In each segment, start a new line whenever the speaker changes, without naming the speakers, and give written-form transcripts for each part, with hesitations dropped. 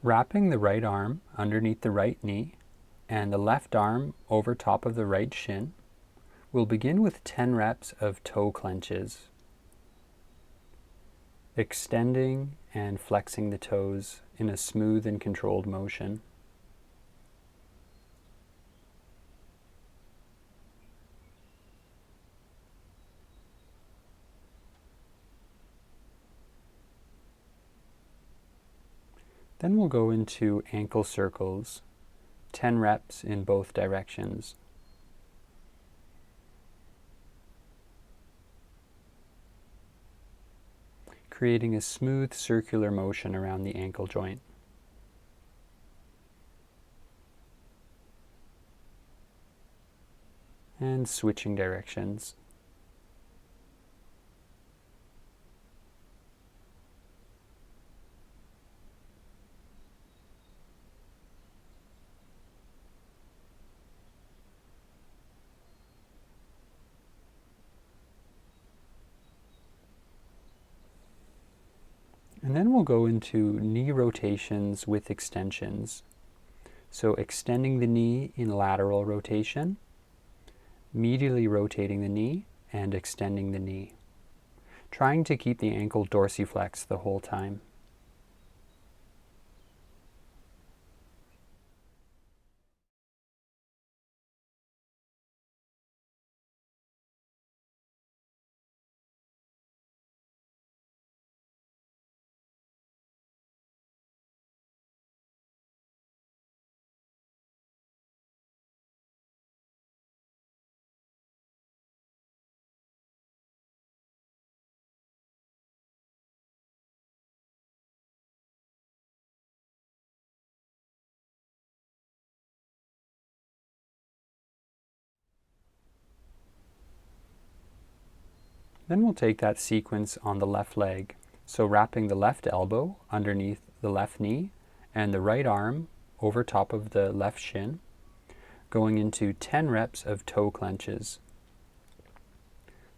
Wrapping the right arm underneath the right knee and the left arm over top of the right shin, we'll begin with 10 reps of toe clenches, extending and flexing the toes in a smooth and controlled motion. Then we'll go into ankle circles, 10 reps in both directions. Creating a smooth circular motion around the ankle joint. And switching directions. And then we'll go into knee rotations with extensions. So extending the knee in lateral rotation, medially rotating the knee, and extending the knee. Trying to keep the ankle dorsiflexed the whole time. Then we'll take that sequence on the left leg. So wrapping the left elbow underneath the left knee and the right arm over top of the left shin, going into 10 reps of toe clenches.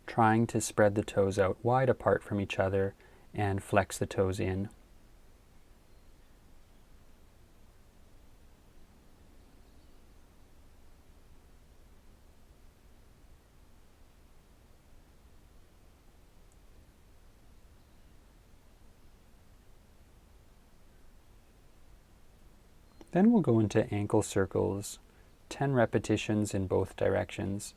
Trying to spread the toes out wide apart from each other and flex the toes in. Then we'll go into ankle circles, 10 repetitions in both directions.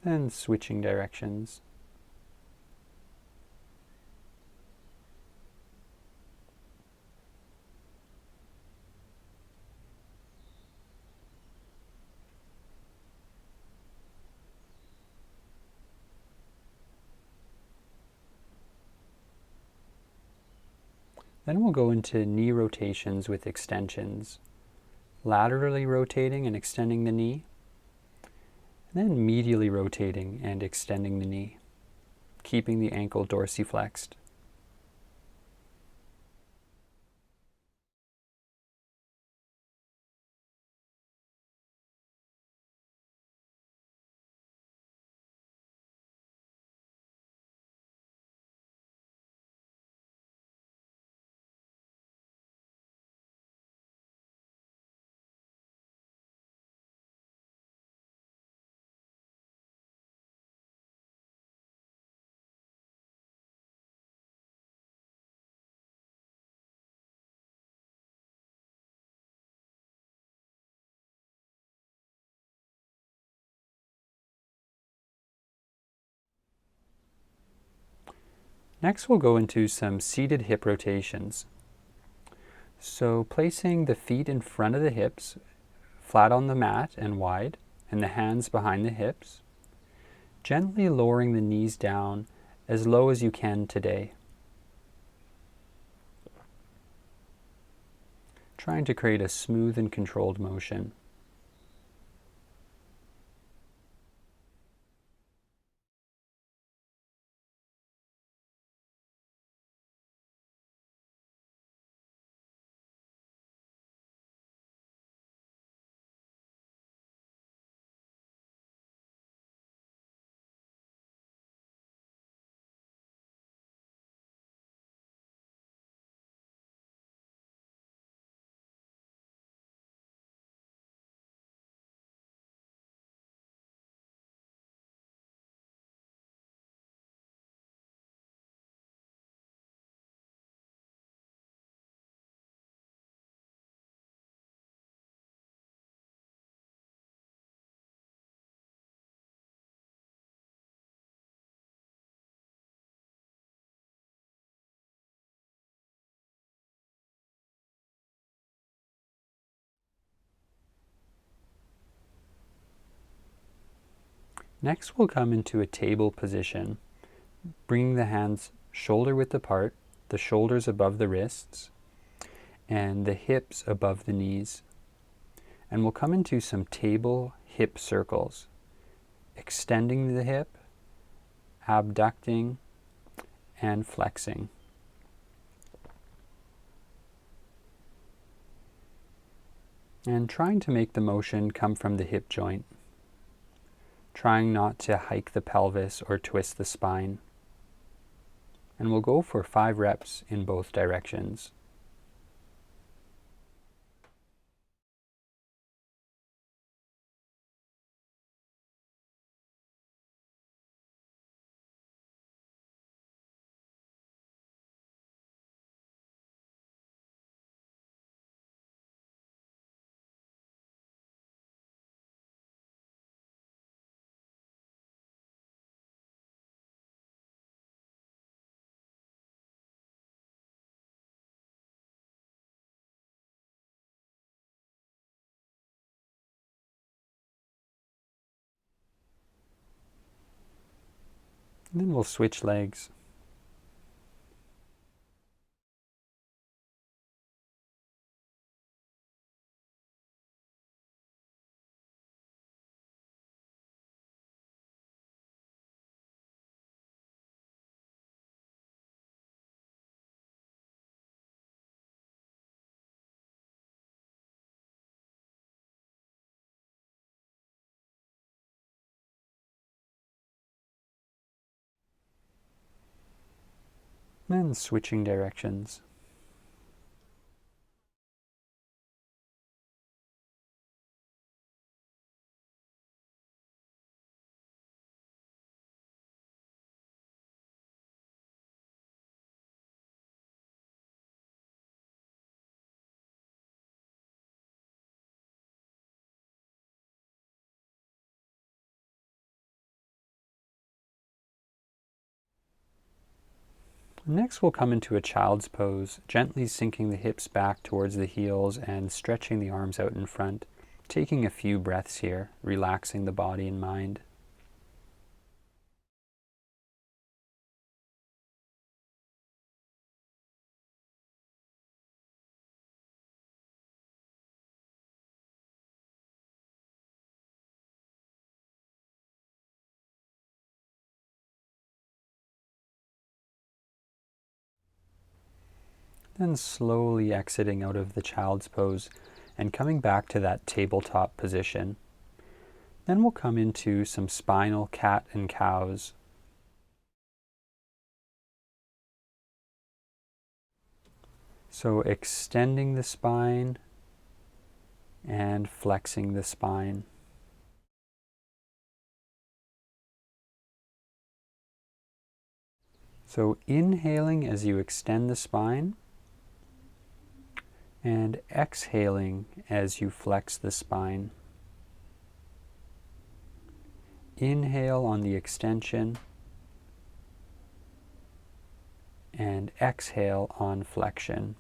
Then switching directions. Then we'll go into knee rotations with extensions, laterally rotating and extending the knee, and then medially rotating and extending the knee, keeping the ankle dorsiflexed. Next we'll go into some seated hip rotations. So placing the feet in front of the hips, flat on the mat and wide, and the hands behind the hips, gently lowering the knees down as low as you can today. Trying to create a smooth and controlled motion. Next, we'll come into a table position, bringing the hands shoulder width apart, the shoulders above the wrists, and the hips above the knees. And we'll come into some table hip circles, extending the hip, abducting, and flexing. And trying to make the motion come from the hip joint. Trying not to hike the pelvis or twist the spine. And we'll go for 5 reps in both directions. And then we'll switch legs. And switching directions. Next, we'll come into a child's pose, gently sinking the hips back towards the heels and stretching the arms out in front, taking a few breaths here, relaxing the body and mind. Then slowly exiting out of the child's pose and coming back to that tabletop position. Then we'll come into some spinal cat and cows. So extending the spine and flexing the spine. So inhaling as you extend the spine and exhaling as you flex the spine. Inhale on the extension and exhale on flexion.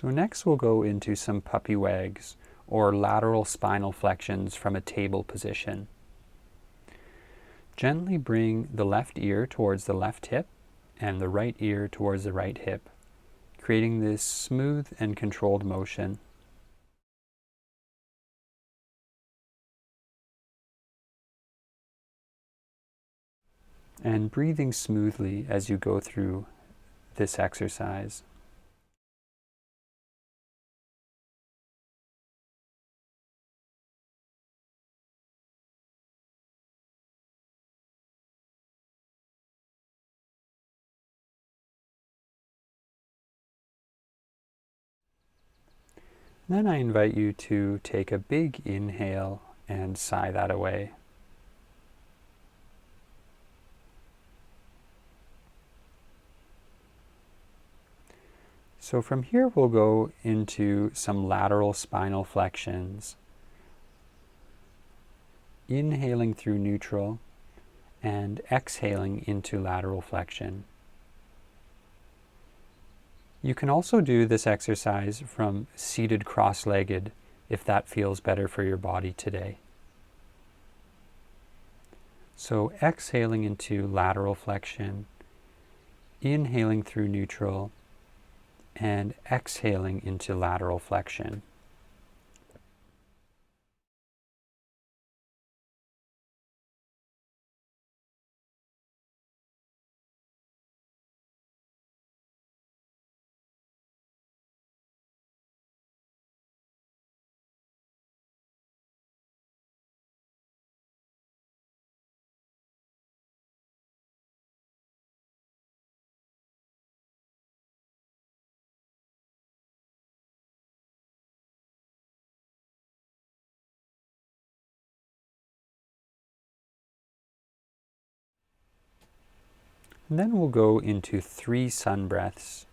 So next we'll go into some puppy wags, or lateral spinal flexions from a table position. Gently bring the left ear towards the left hip and the right ear towards the right hip, creating this smooth and controlled motion. And breathing smoothly as you go through this exercise. Then I invite you to take a big inhale and sigh that away. So from here we'll go into some lateral spinal flexions. Inhaling through neutral and exhaling into lateral flexion. You can also do this exercise from seated cross-legged if that feels better for your body today. So exhaling into lateral flexion, inhaling through neutral, and exhaling into lateral flexion. And then we'll go into 3 sun breaths.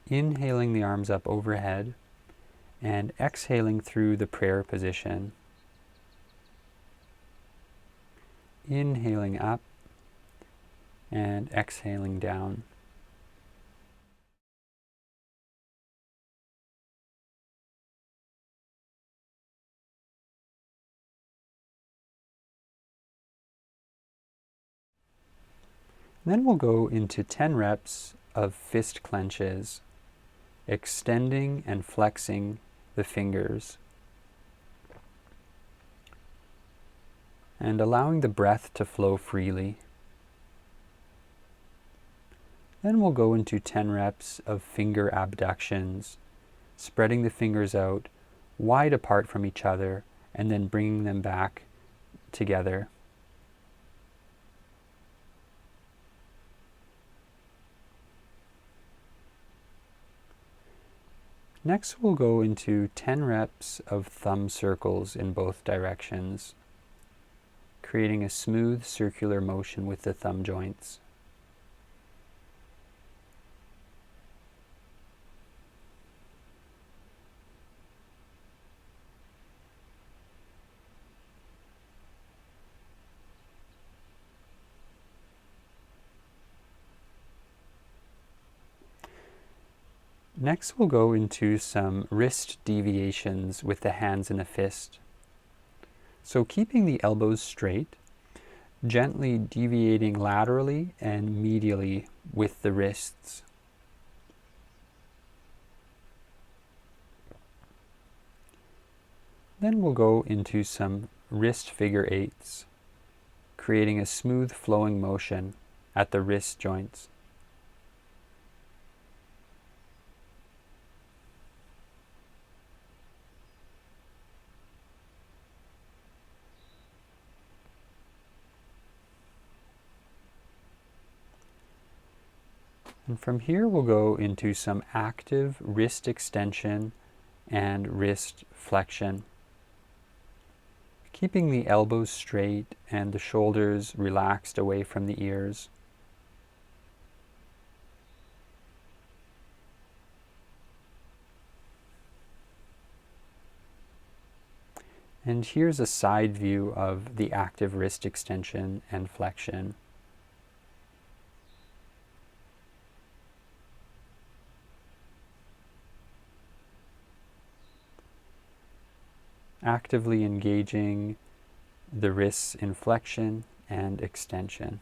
Inhaling the arms up overhead and exhaling through the prayer position. Inhaling up and exhaling down. Then we'll go into 10 reps of fist clenches, extending and flexing the fingers, and allowing the breath to flow freely. Then we'll go into 10 reps of finger abductions, spreading the fingers out wide apart from each other and then bringing them back together. Next we'll go into 10 reps of thumb circles in both directions, creating a smooth circular motion with the thumb joints. Next we'll go into some wrist deviations with the hands in a fist. So keeping the elbows straight, gently deviating laterally and medially with the wrists. Then we'll go into some wrist figure eights, creating a smooth flowing motion at the wrist joints. And from here we'll go into some active wrist extension and wrist flexion. Keeping the elbows straight and the shoulders relaxed away from the ears. And here's a side view of the active wrist extension and flexion. actively engaging the wrists in flexion and extension.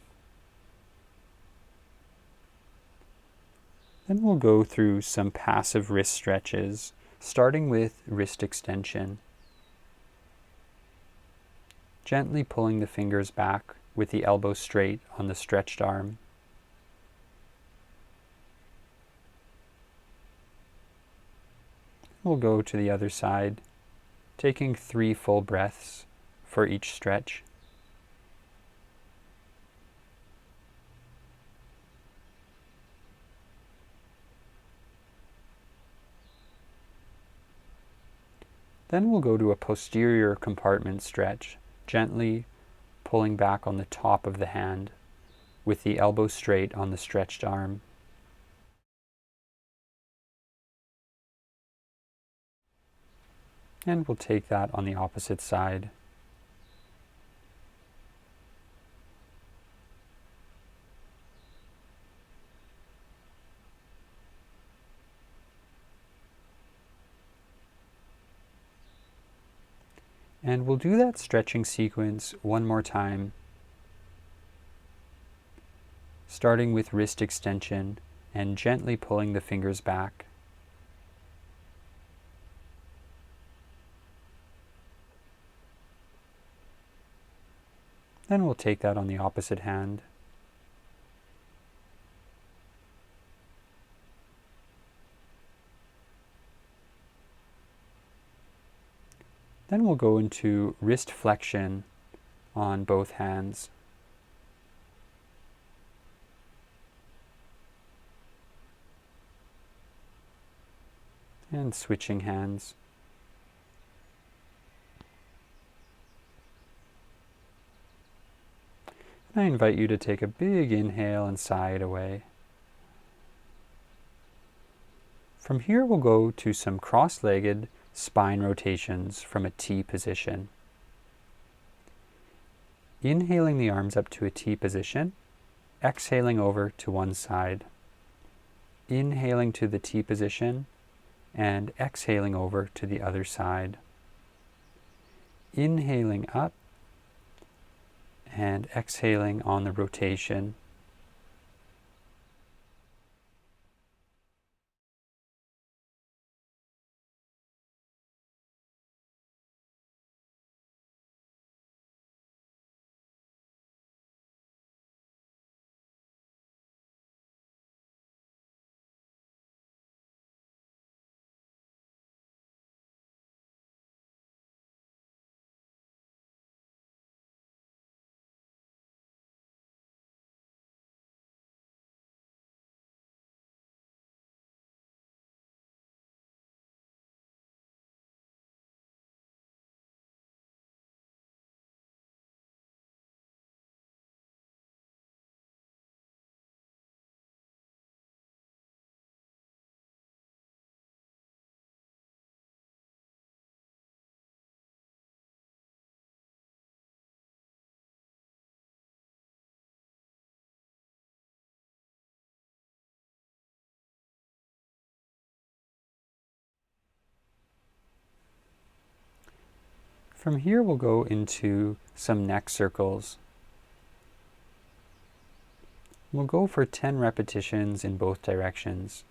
Then we'll go through some passive wrist stretches, starting with wrist extension. Gently pulling the fingers back with the elbow straight on the stretched arm. We'll go to the other side, taking 3 full breaths for each stretch. Then we'll go to a posterior compartment stretch, gently pulling back on the top of the hand with the elbow straight on the stretched arm. And we'll take that on the opposite side. And we'll do that stretching sequence one more time, starting with wrist extension and gently pulling the fingers back. Then we'll take that on the opposite hand. Then we'll go into wrist flexion on both hands. And switching hands. And I invite you to take a big inhale and sigh it away. From here we'll go to some cross-legged spine rotations from a T position. Inhaling the arms up to a T position, exhaling over to one side. Inhaling to the T position and exhaling over to the other side. Inhaling up and exhaling on the rotation. From here we'll go into some neck circles. We'll go for 10 repetitions in both directions,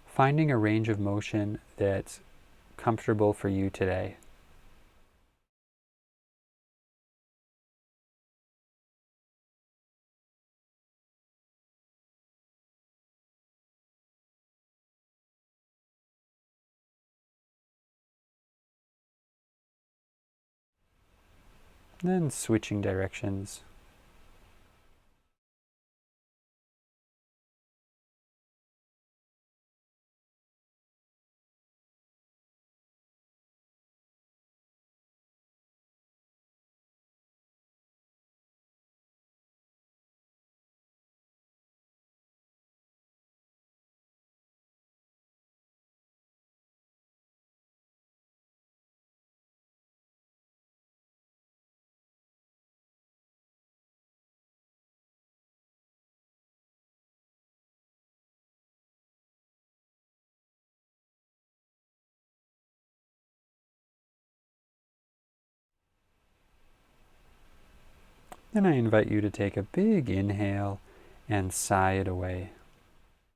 finding a range of motion that's comfortable for you today. Then switching directions. Then I invite you to take a big inhale and sigh it away.